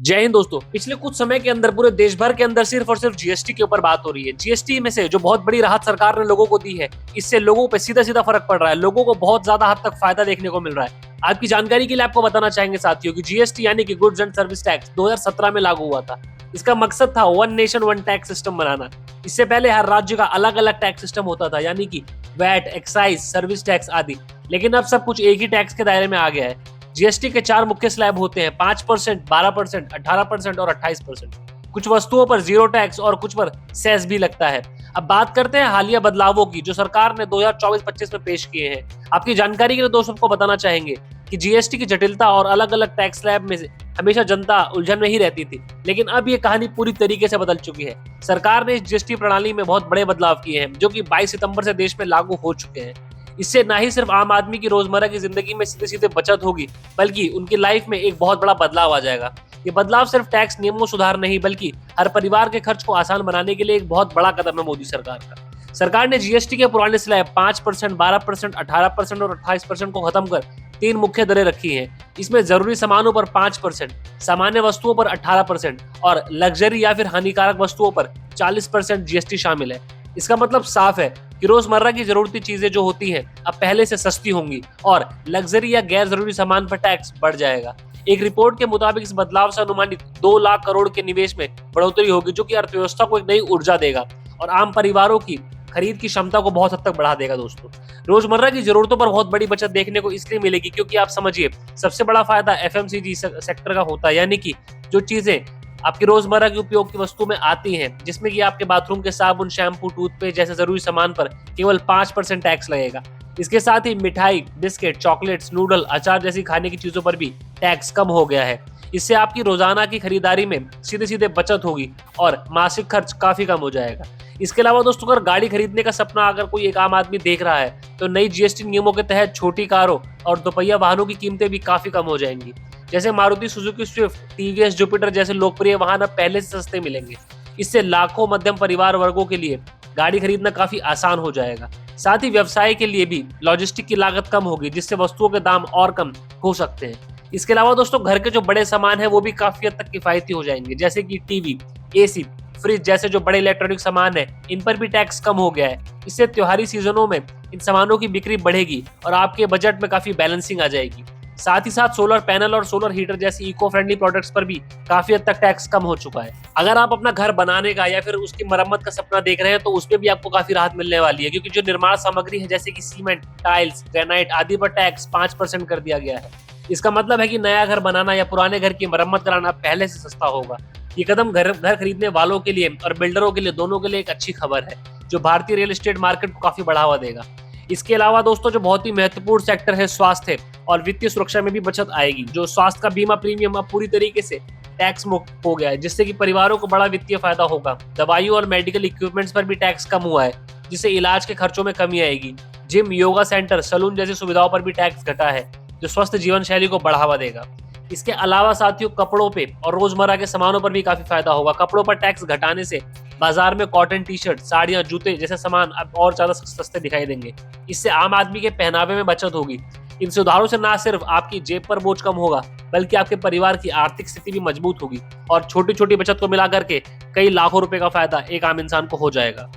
जय हिंद दोस्तों। पिछले कुछ समय के अंदर पूरे देश भर के अंदर सिर्फ और सिर्फ जीएसटी के ऊपर बात हो रही है। जीएसटी में से जो बहुत बड़ी राहत सरकार ने लोगों को दी है, इससे लोगों पे सीधा सीधा फर्क पड़ रहा है। लोगों को बहुत ज्यादा हद तक फायदा देखने को मिल रहा है। आपकी जानकारी के लिए आपको बताना चाहेंगे साथियों कि जीएसटी यानी कि गुड्स एंड सर्विस टैक्स 2017 में लागू हुआ था। इसका मकसद था one nation one tax system बनाना। इससे पहले हर राज्य का अलग अलग टैक्स सिस्टम होता था, यानी कि वैट, एक्साइज, सर्विस टैक्स आदि। लेकिन अब सब कुछ एक ही टैक्स के दायरे में आ गया है। जीएसटी के 4 मुख्य स्लैब होते हैं: 5%, 12%, 18% और 28%। कुछ वस्तुओं पर जीरो टैक्स और कुछ पर सेस भी लगता है। अब बात करते हैं हालिया बदलावों की जो सरकार ने 2024-25 में पेश किए हैं। आपकी जानकारी के लिए दोस्तों को बताना चाहेंगे कि जीएसटी की जटिलता और अलग अलग टैक्स स्लैब में से हमेशा जनता उलझन में ही रहती थी, लेकिन अब ये कहानी पूरी तरीके से बदल चुकी है। सरकार ने इस जीएसटी प्रणाली में बहुत बड़े बदलाव किए हैं, जो कि 22 सितंबर से देश में लागू हो चुके हैं। इससे ना ही सिर्फ आम आदमी की रोजमर्रा की जिंदगी में सीधे सीधे बचत होगी, बल्कि उनकी लाइफ में एक बहुत बड़ा बदलाव आ जाएगा। ये बदलाव सिर्फ टैक्स नियमों सुधार नहीं, बल्कि हर परिवार के खर्च को आसान बनाने के लिए एक बहुत बड़ा कदम है मोदी सरकार का। सरकार ने जीएसटी के पुराने स्लैब 5%, 12%, 18% और 28% को खत्म कर 3 मुख्य दरें रखी हैं। इसमें जरूरी सामानों पर 5%, सामान्य वस्तुओं पर 18% और लग्जरी या फिर हानिकारक वस्तुओं पर 40% जीएसटी शामिल है। इसका मतलब साफ है कि रोजमर्रा की जरूरती चीजें जो होती हैं अब पहले से सस्ती होंगी और लग्जरी या गैर जरूरी सामान पर टैक्स बढ़ जाएगा। एक रिपोर्ट के मुताबिक इस बदलाव से अनुमानित 2 लाख करोड़ के निवेश में बढ़ोतरी होगी, जो कि अर्थव्यवस्था को एक नई ऊर्जा देगा और आम परिवारों की खरीद की क्षमता को बहुत हद तक बढ़ा देगा। दोस्तों, रोजमर्रा की जरूरतों पर बहुत बड़ी बचत देखने को इसलिए मिलेगी क्योंकि आप समझिए, सबसे बड़ा फायदा एफएमसीजी सेक्टर का होता है, यानी कि जो चीजें आपकी रोजमर्रा के उपयोग की वस्तु में आती हैं, जिसमें कि आपके बाथरूम के साबुन, शैम्पू, टूथपेस्ट जैसे जरूरी सामान पर केवल 5% टैक्स लगेगा। इसके साथ ही मिठाई, बिस्किट, चॉकलेट्स, नूडल, अचार जैसी खाने की चीजों पर भी टैक्स कम हो गया है। इससे आपकी रोजाना की खरीदारी में सीधे सीधे बचत होगी और मासिक खर्च काफी कम हो जाएगा। इसके अलावा दोस्तों, अगर गाड़ी खरीदने का सपना अगर कोई एक आम आदमी देख रहा है, तो नई जीएसटी नियमों के तहत छोटी कारों और दोपहिया वाहनों की कीमतें भी काफी कम हो जाएंगी। जैसे Maruti Suzuki Swift, TVS Jupiter जैसे लोकप्रिय वाहन अब पहले से सस्ते मिलेंगे। इससे लाखों मध्यम परिवार वर्गों के लिए गाड़ी खरीदना काफी आसान हो जाएगा। साथ ही व्यवसाय के लिए भी लॉजिस्टिक की लागत कम होगी, जिससे वस्तुओं के दाम और कम हो सकते हैं। इसके अलावा दोस्तों, घर के जो बड़े सामान है वो भी काफी हद तक किफायती हो जाएंगे, जैसे कि टीवी, एसी, फ्रिज जैसे जो बड़े इलेक्ट्रॉनिक सामान है, इन पर भी टैक्स कम हो गया है। इससे त्योहारी सीजनों में इन सामानों की बिक्री बढ़ेगी और आपके बजट में काफी बैलेंसिंग आ जाएगी। साथ ही साथ सोलर पैनल और सोलर हीटर जैसी इको फ्रेंडली प्रोडक्ट्स पर भी काफी हद तक टैक्स कम हो चुका है। अगर आप अपना घर बनाने का या फिर उसकी मरम्मत का सपना देख रहे हैं, तो उसपे भी आपको काफी राहत मिलने वाली है, क्योंकि जो निर्माण सामग्री है जैसे कि सीमेंट, टाइल्स, ग्रेनाइट आदि पर टैक्स 5% कर दिया गया है। इसका मतलब है कि नया घर बनाना या पुराने घर की मरम्मत कराना पहले से सस्ता होगा। ये कदम घर खरीदने वालों के लिए और बिल्डरों के लिए, दोनों के लिए एक अच्छी खबर है, जो भारतीय रियल एस्टेट मार्केट को काफी बढ़ावा देगा। इसके अलावा दोस्तों, जो बहुत ही महत्वपूर्ण सेक्टर है स्वास्थ्य और वित्तीय सुरक्षा में भी बचत आएगी। जो स्वास्थ्य का बीमा प्रीमियम अब पूरी तरीके से टैक्स मुक्त हो गया है, जिससे कि परिवारों को बड़ा वित्तीय फायदा होगा। दवाइयों और मेडिकल इक्विपमेंट्स पर भी टैक्स कम हुआ है, जिससे इलाज के खर्चों में कमी आएगी। जिम, योगा सेंटर, सैलून जैसी सुविधाओं पर भी टैक्स घटा है, जो स्वस्थ जीवन शैली को बढ़ावा देगा। इसके अलावा साथियों, कपड़ों पे और रोजमर्रा के सामानों पर भी काफी फायदा होगा। कपड़ों पर टैक्स घटाने से बाजार में कॉटन टी शर्ट, साड़ियां, जूते जैसे सामान अब और ज्यादा सस्ते दिखाई देंगे। इससे आम आदमी के पहनावे में बचत होगी। इन सुधारों से न सिर्फ आपकी जेब पर बोझ कम होगा, बल्कि आपके परिवार की आर्थिक स्थिति भी मजबूत होगी और छोटी छोटी बचत को मिलाकर के कई लाखों रुपए का फायदा एक आम इंसान को हो जाएगा।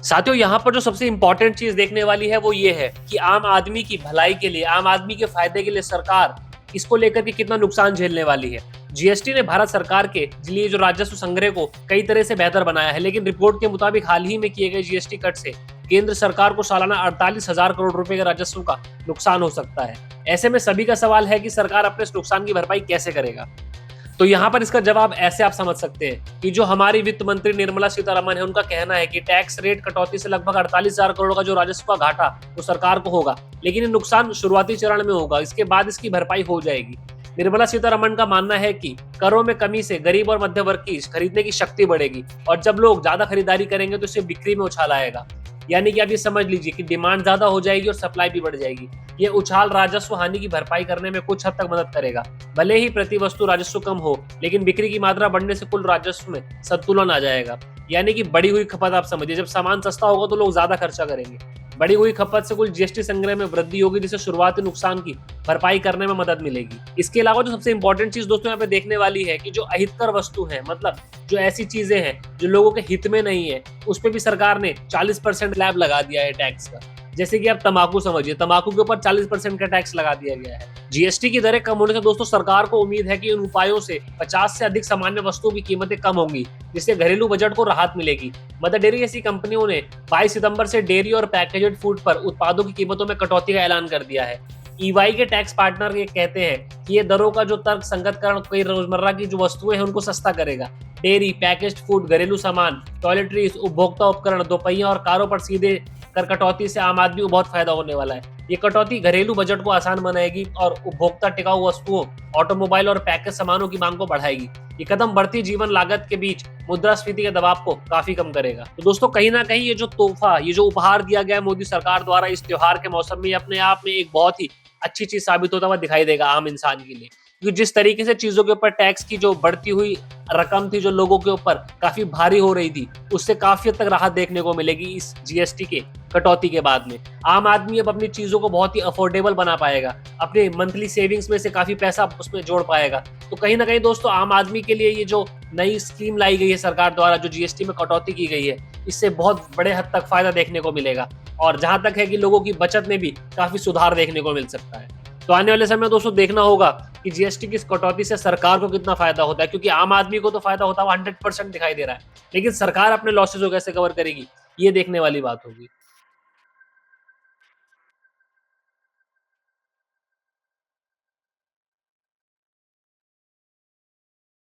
साथियों, यहाँ पर जो सबसे इंपॉर्टेंट चीज देखने वाली है वो ये है कि आम आदमी की भलाई के लिए, आम आदमी के फायदे के लिए सरकार इसको लेकर के कितना नुकसान झेलने वाली है। जीएसटी ने भारत सरकार के लिए जो राजस्व संग्रह को कई तरह से बेहतर बनाया है, लेकिन रिपोर्ट के मुताबिक हाल ही में किए गए जीएसटी कट से केंद्र सरकार को सालाना 48,000 करोड़ रुपए के राजस्व का नुकसान हो सकता है। ऐसे में सभी का सवाल है कि सरकार अपने इस नुकसान की भरपाई कैसे करेगा। तो यहाँ पर इसका जवाब ऐसे आप समझ सकते हैं कि जो हमारी वित्त मंत्री निर्मला सीतारमण है, उनका कहना है कि टैक्स रेट कटौती से लगभग 48,000 करोड़ का जो राजस्व का घाटा वो सरकार को होगा, लेकिन ये नुकसान शुरुआती चरण में होगा, इसके बाद इसकी भरपाई हो जाएगी। निर्मला सीतारमण का मानना है कि करों में कमी से गरीब और मध्य वर्ग की खरीदने की शक्ति बढ़ेगी और जब लोग ज्यादा खरीदारी करेंगे तो इससे बिक्री में उछाल आएगा। यानी कि आप ये समझ लीजिए कि डिमांड ज्यादा हो जाएगी और सप्लाई भी बढ़ जाएगी। ये उछाल राजस्व हानि की भरपाई करने में कुछ हद तक मदद करेगा। भले ही प्रति वस्तु राजस्व कम हो, लेकिन बिक्री की मात्रा बढ़ने से कुल राजस्व में संतुलन आ जाएगा। यानी कि बढ़ी हुई खपत आप समझिए, जब सामान सस्ता होगा तो लोग ज्यादा खर्चा करेंगे। बढ़ी हुई खपत से कुल जीएसटी संग्रह में वृद्धि होगी, जिससे शुरुआती नुकसान की भरपाई करने में मदद मिलेगी। इसके अलावा जो सबसे इंपॉर्टेंट चीज दोस्तों यहाँ पे देखने वाली है कि जो अहितकर वस्तु है, मतलब जो ऐसी चीजें हैं जो लोगों के हित में नहीं है, उस पर भी सरकार ने 40% स्लैब लगा दिया है टैक्स का। जैसे कि आप तंबाकू समझिए, तंबाकू के ऊपर 40% का टैक्स लगा दिया गया है। जीएसटी की दरें कम होने से दोस्तों सरकार को उम्मीद है कि इन उपायों से 50 से अधिक सामान्य वस्तुओं की कीमतें कम होंगी, जिससे घरेलू बजट को राहत मिलेगी। मदर डेयरी जैसी कंपनियों ने 22 सितंबर से डेयरी और पैकेज्ड फूड पर उत्पादों की कीमतों में कटौती का ऐलान कर दिया है। ईवाई के टैक्स पार्टनर ये कहते हैं कि ये दरों का जो तर्क संगतकरण कई रोजमर्रा की जो वस्तुएं हैं उनको सस्ता करेगा। डेयरी, पैकेज्ड फूड, घरेलू सामान, टॉयलेटरीज, उपभोक्ता उपकरण, दोपहिया और कारों पर सीधे कर कटौती से आम आदमी को बहुत फायदा होने वाला है। ये कटौती घरेलू बजट को आसान बनाएगी और उपभोक्ता टिकाऊ वस्तुओं, ऑटोमोबाइल और पैकेज सामानों की मांग को बढ़ाएगी। ये कदम बढ़ती जीवन लागत के बीच मुद्रास्फीति के दबाव को काफी कम करेगा। तो दोस्तों कहीं ना कहीं ये जो तोहफा, ये जो उपहार दिया गया है मोदी सरकार द्वारा इस त्योहार के मौसम में, अपने आप में एक बहुत ही अच्छी चीज साबित होता हुआ दिखाई देगा आम इंसान के लिए। क्योंकि जिस तरीके से चीजों के ऊपर टैक्स की जो बढ़ती हुई रकम थी, जो लोगों के ऊपर काफी भारी हो रही थी, उससे काफी हद तक राहत देखने को मिलेगी इस जीएसटी के कटौती के बाद में। आम आदमी अब अपनी चीजों को बहुत ही अफोर्डेबल बना पाएगा, अपने मंथली सेविंग्स में से काफी पैसा उसमें जोड़ पाएगा। तो कहीं ना कहीं दोस्तों आम आदमी के लिए ये जो नई स्कीम लाई गई है सरकार द्वारा, जो जीएसटी में कटौती की गई है, इससे बहुत बड़े हद तक फायदा देखने को मिलेगा। और जहां तक है कि लोगों की बचत में भी काफी सुधार देखने को मिल सकता है। तो आने वाले समय में दोस्तों देखना होगा कि जीएसटी की इस कटौती से सरकार को कितना फायदा होता है, क्योंकि आम आदमी को तो फायदा होता हुआ 100% दिखाई दे रहा है, लेकिन सरकार अपने लॉसेज को कैसे कवर करेगी, ये देखने वाली बात होगी।